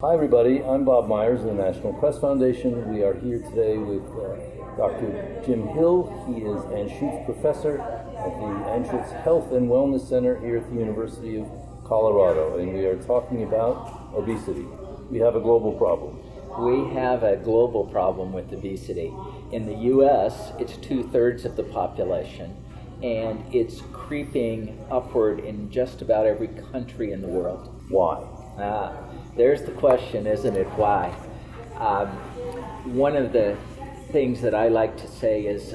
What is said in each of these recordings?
Hi everybody, I'm Bob Meyers of the National Press Foundation. We are here today with Dr. Jim Hill. He is Anschutz professor at the Anschutz Health and Wellness Center here at the University of Colorado, and we are talking about obesity. We have a global problem. We have a global problem with obesity. In the U.S., it's 2/3 of the population, and it's creeping upward in just about every country in the world. Why? There's the question, isn't it? Why? One of the things that I like to say is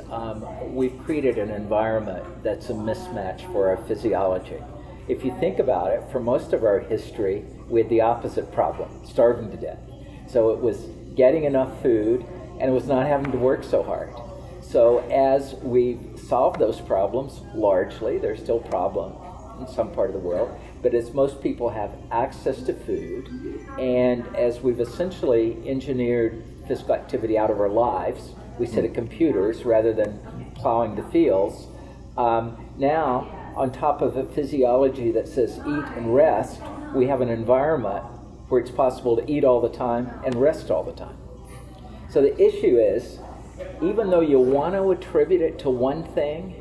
we've created an environment that's a mismatch for our physiology. If you think about it, for most of our history, we had the opposite problem, starving to death. So it was getting enough food, and it was not having to work so hard. So as we solved those problems, largely, there's still problems in some part of the world, but as most people have access to food, and as we've essentially engineered physical activity out of our lives, we sit at computers rather than plowing the fields. Now, on top of a physiology that says eat and rest, we have an environment where it's possible to eat all the time and rest all the time. So the issue is, even though you want to attribute it to one thing,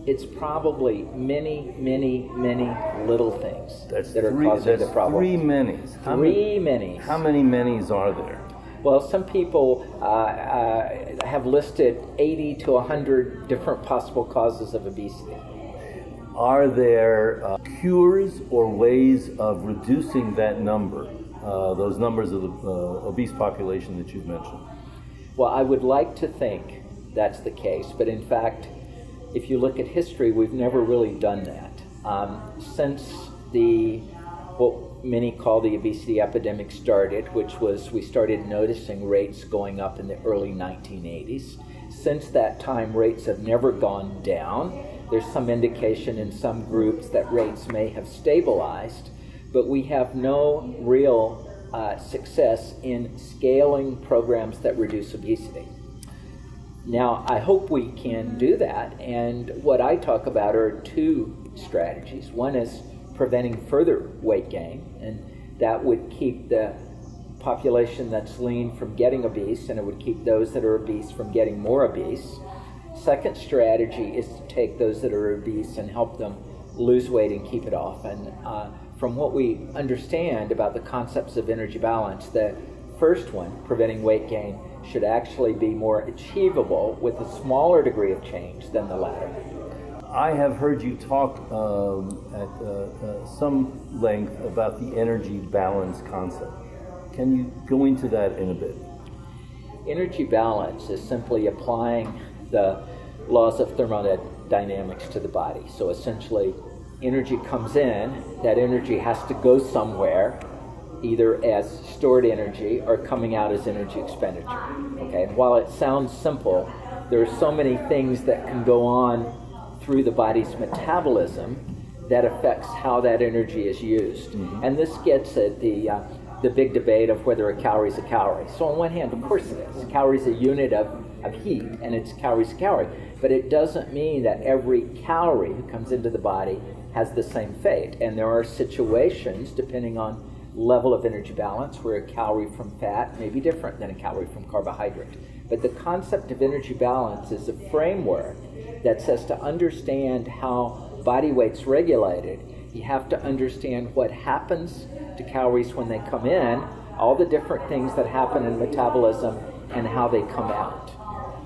it's probably many, many, many little things that are causing the problem. Three manys. How many manys are there? Well, some people have listed 80 to 100 different possible causes of obesity. Are there cures or ways of reducing that number, those numbers of the obese population that you've mentioned? Well, I would like to think that's the case, but in fact, if you look at history, we've never really done that. Since what many call the obesity epidemic started, which was we started noticing rates going up in the early 1980s. Since that time, rates have never gone down. There's some indication in some groups that rates may have stabilized, but we have no real success in scaling programs that reduce obesity. Now, I hope we can do that, and what I talk about are two strategies. One is preventing further weight gain, and that would keep the population that's lean from getting obese, and it would keep those that are obese from getting more obese. Second strategy is to take those that are obese and help them lose weight and keep it off. And from what we understand about the concepts of energy balance, the first one, preventing weight gain, should actually be more achievable with a smaller degree of change than the latter. I have heard you talk at some length about the energy balance concept. Can you go into that in a bit? Energy balance is simply applying the laws of thermodynamics to the body. So essentially, energy comes in, that energy has to go somewhere, either as stored energy or coming out as energy expenditure. Okay, and while it sounds simple, there are so many things that can go on through the body's metabolism that affects how that energy is used. Mm-hmm. And this gets at the big debate of whether a calorie is a calorie. So on one hand, of course it is. A calorie is a unit of heat, and it's calories a calorie. But it doesn't mean that every calorie who comes into the body has the same fate. And there are situations, depending on level of energy balance, where a calorie from fat may be different than a calorie from carbohydrate. But the concept of energy balance is a framework that says to understand how body weight's regulated, you have to understand what happens to calories when they come in, all the different things that happen in metabolism, and how they come out.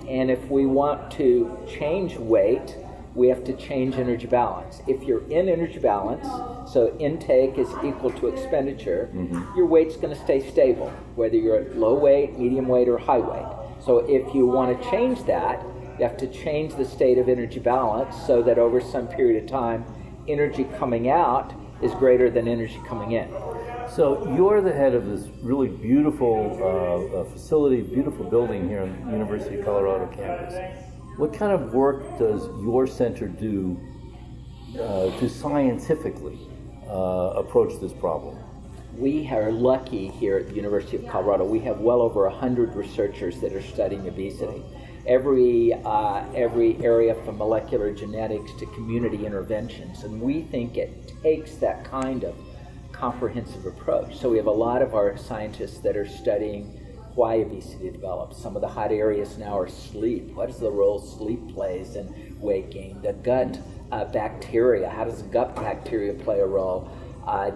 And if we want to change weight, we have to change energy balance. If you're in energy balance, so intake is equal to expenditure, your weight's going to stay stable, whether you're at low weight, medium weight, or high weight. So if you want to change that, you have to change the state of energy balance so that over some period of time, energy coming out is greater than energy coming in. So you're the head of this really beautiful facility, beautiful building here on the University of Colorado campus. What kind of work does your center do to scientifically approach this problem? We are lucky here at the University of Colorado. We have well over 100 researchers that are studying obesity. Every area from molecular genetics to community interventions. And we think it takes that kind of comprehensive approach. So we have a lot of our scientists that are studying why obesity develops. Some of the hot areas now are sleep. What is the role sleep plays in weight gain? The gut bacteria, how does gut bacteria play a role?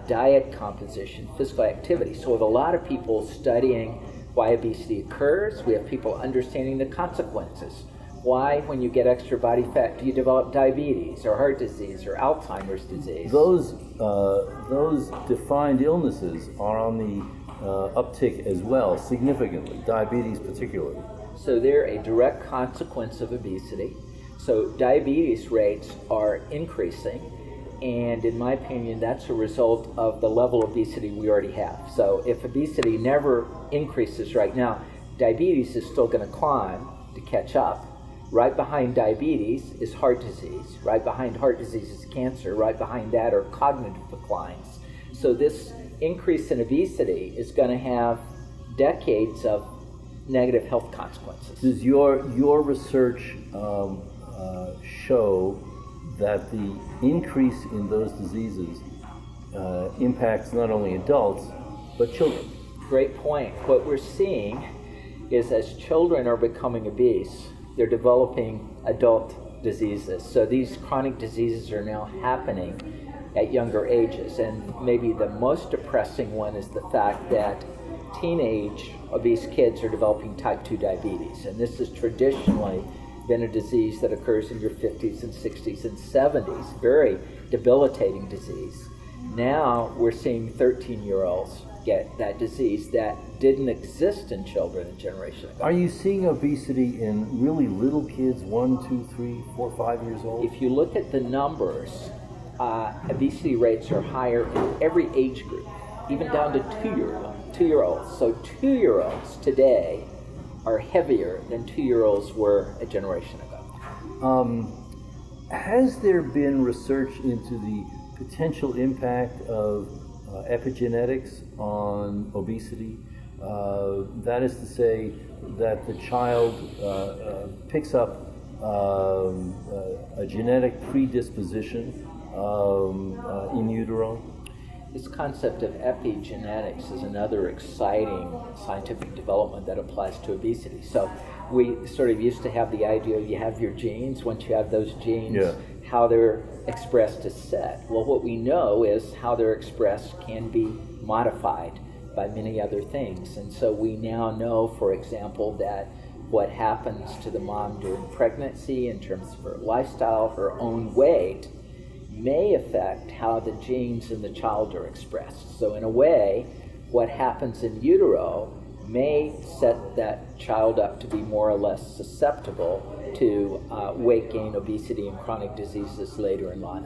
Diet composition, physical activity. So we have a lot of people studying why obesity occurs. We have people understanding the consequences. Why, when you get extra body fat, do you develop diabetes or heart disease or Alzheimer's disease? Those defined illnesses are on the uptick as well, significantly, diabetes particularly. So they're a direct consequence of obesity. So diabetes rates are increasing, and in my opinion, that's a result of the level of obesity we already have. So if obesity never increases right now, diabetes is still going to climb to catch up. Right behind diabetes is heart disease. Right behind heart disease is cancer. Right behind that are cognitive declines. So this increase in obesity is going to have decades of negative health consequences. Does your research show that the increase in those diseases impacts not only adults, but children? Great point. What we're seeing is as children are becoming obese, they're developing adult diseases. So these chronic diseases are now happening at younger ages. And maybe the most depressing one is the fact that teenage obese kids are developing type 2 diabetes. And this has traditionally been a disease that occurs in your 50s and 60s and 70s, very debilitating disease. Now we're seeing 13-year-olds get that disease that didn't exist in children a generation ago. Are you seeing obesity in really little kids, 1, 2, 3, 4, 5 years old? If you look at the numbers, obesity rates are higher in every age group, even down to 2-year-olds. So 2-year-olds today are heavier than 2-year-olds were a generation ago. Has there been research into the potential impact of epigenetics on obesity? That is to say that the child picks up a genetic predisposition in utero. This concept of epigenetics is another exciting scientific development that applies to obesity. So we sort of used to have the idea you have your genes. Once you have those genes, how they're expressed is set. Well, what we know is how they're expressed can be modified by many other things. And so we now know, for example, that what happens to the mom during pregnancy in terms of her lifestyle, her own weight, may affect how the genes in the child are expressed. So in a way, what happens in utero may set that child up to be more or less susceptible to weight gain, obesity, and chronic diseases later in life.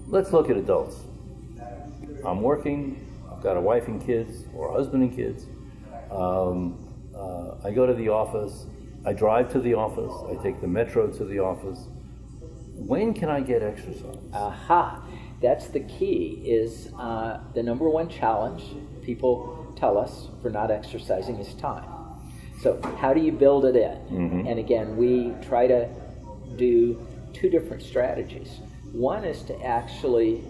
Let's look at adults. I'm working, I've got a wife and kids, or a husband and kids. I go to the office, I drive to the office, I take the metro to the office. When can I get exercise? Aha! That's the key, is the number one challenge people tell us for not exercising is time. So how do you build it in? Mm-hmm. And again, we try to do two different strategies. One is to actually,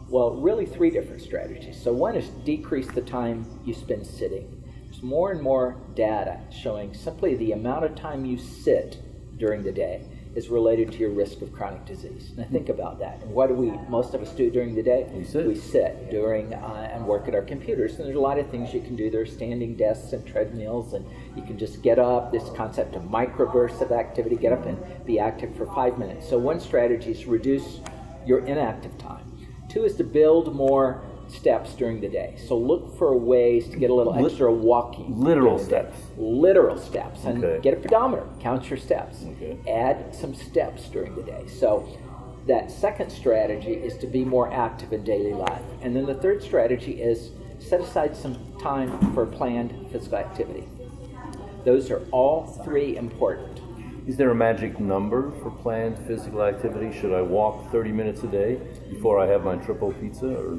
really three different strategies. So one is decrease the time you spend sitting. There's more and more data showing simply the amount of time you sit during the day is related to your risk of chronic disease. Now think about that. And what do most of us do during the day? We sit. We sit during and work at our computers. And there's a lot of things you can do. There's standing desks and treadmills, and you can just get up. This concept of microbursts of activity, get up and be active for 5 minutes. So one strategy is to reduce your inactive time. Two is to build more steps during the day. So look for ways to get a little extra walking. Literal steps. Literal steps. And Okay. get a pedometer. Count your steps. Okay. Add some steps during the day. So that second strategy is to be more active in daily life. And then the third strategy is set aside some time for planned physical activity. Those are all three important. Is there a magic number for planned physical activity? Should I walk 30 minutes a day before I have my triple pizza or,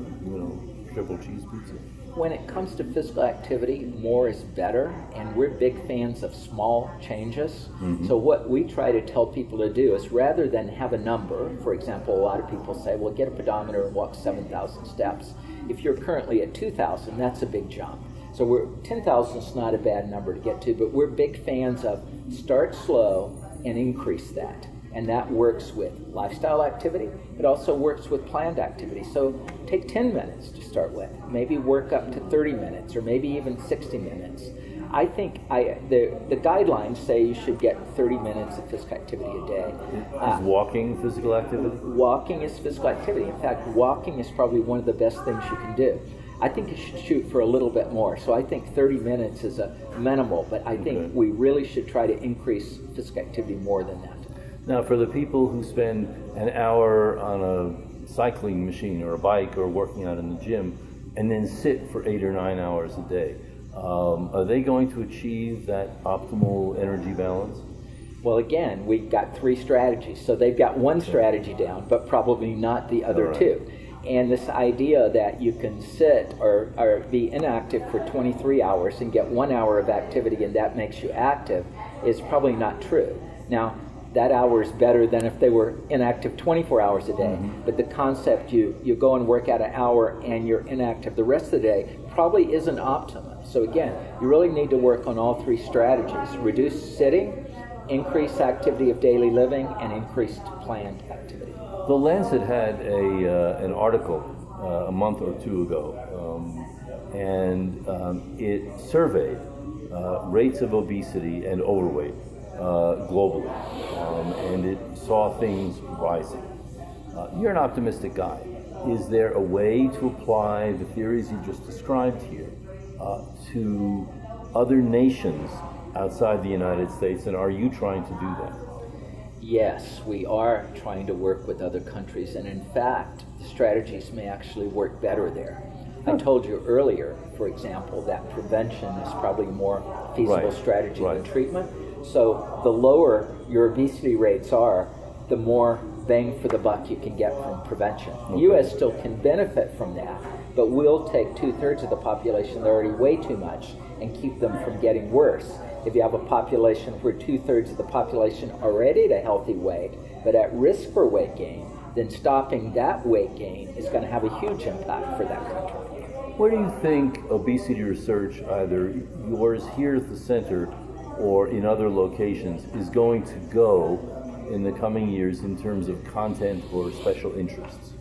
triple cheese pizza? When it comes to physical activity, more is better, and we're big fans of small changes. Mm-hmm. So what we try to tell people to do is, rather than have a number, for example, a lot of people say, well, get a pedometer and walk 7,000 steps. If you're currently at 2,000, that's a big jump. So 10,000 is not a bad number to get to, but we're big fans of start slow and increase that. And that works with lifestyle activity. It also works with planned activity. So take 10 minutes to start with. Maybe work up to 30 minutes or maybe even 60 minutes. I think the guidelines say you should get 30 minutes of physical activity a day. Is walking physical activity? Walking is physical activity. In fact, walking is probably one of the best things you can do. I think you should shoot for a little bit more. So I think 30 minutes is a minimal, but I think we really should try to increase physical activity more than that. Now, for the people who spend an hour on a cycling machine or a bike or working out in the gym and then sit for 8 or 9 hours a day, are they going to achieve that optimal energy balance? Well, again, we've got 3 strategies. So they've got one strategy down, but probably not the other 2. And this idea that you can sit or be inactive for 23 hours and get 1 hour of activity and that makes you active is probably not true. Now, that hour is better than if they were inactive 24 hours a day. Mm-hmm. But the concept you go and work out an hour and you're inactive the rest of the day probably isn't optimum. So again, you really need to work on all 3 strategies. Reduce sitting, increase activity of daily living, and increased planned activity. The Lancet had an article a month or 2 ago, and it surveyed rates of obesity and overweight globally, and it saw things rising. You're an optimistic guy. Is there a way to apply the theories you just described here to other nations outside the United States, and are you trying to do that? Yes, we are trying to work with other countries, and in fact, the strategies may actually work better there. I told you earlier, for example, that prevention is probably a more feasible strategy than treatment. So the lower your obesity rates are, the more bang for the buck you can get from prevention. The U.S. still can benefit from that, but we'll take 2/3 of the population that already weigh too much and keep them from getting worse. If you have a population where 2/3 of the population already at a healthy weight, but at risk for weight gain, then stopping that weight gain is going to have a huge impact for that country. Where do you think obesity research, either yours here at the center or in other locations, is going to go in the coming years in terms of content or special interests?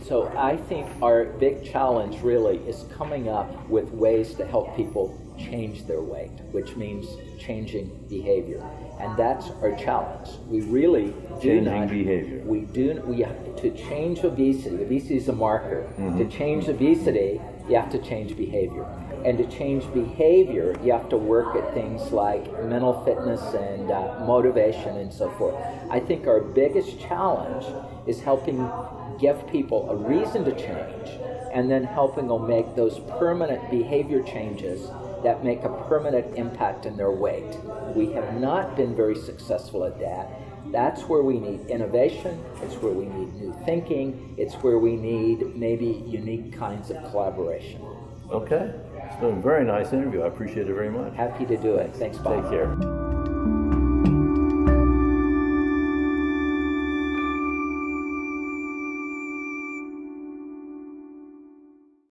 So I think our big challenge really is coming up with ways to help people change their weight, which means changing behavior. And that's our challenge. We really do changing behavior. We have to change obesity. Obesity is a marker. Mm-hmm. To change obesity, you have to change behavior. And to change behavior, you have to work at things like mental fitness and motivation and so forth. I think our biggest challenge is helping give people a reason to change and then helping them make those permanent behavior changes that make a permanent impact in their weight. We have not been very successful at that. That's where we need innovation. It's where we need new thinking. It's where we need maybe unique kinds of collaboration. Okay. It's been a very nice interview. I appreciate it very much. Happy to do it. Thanks, Bob. Take care.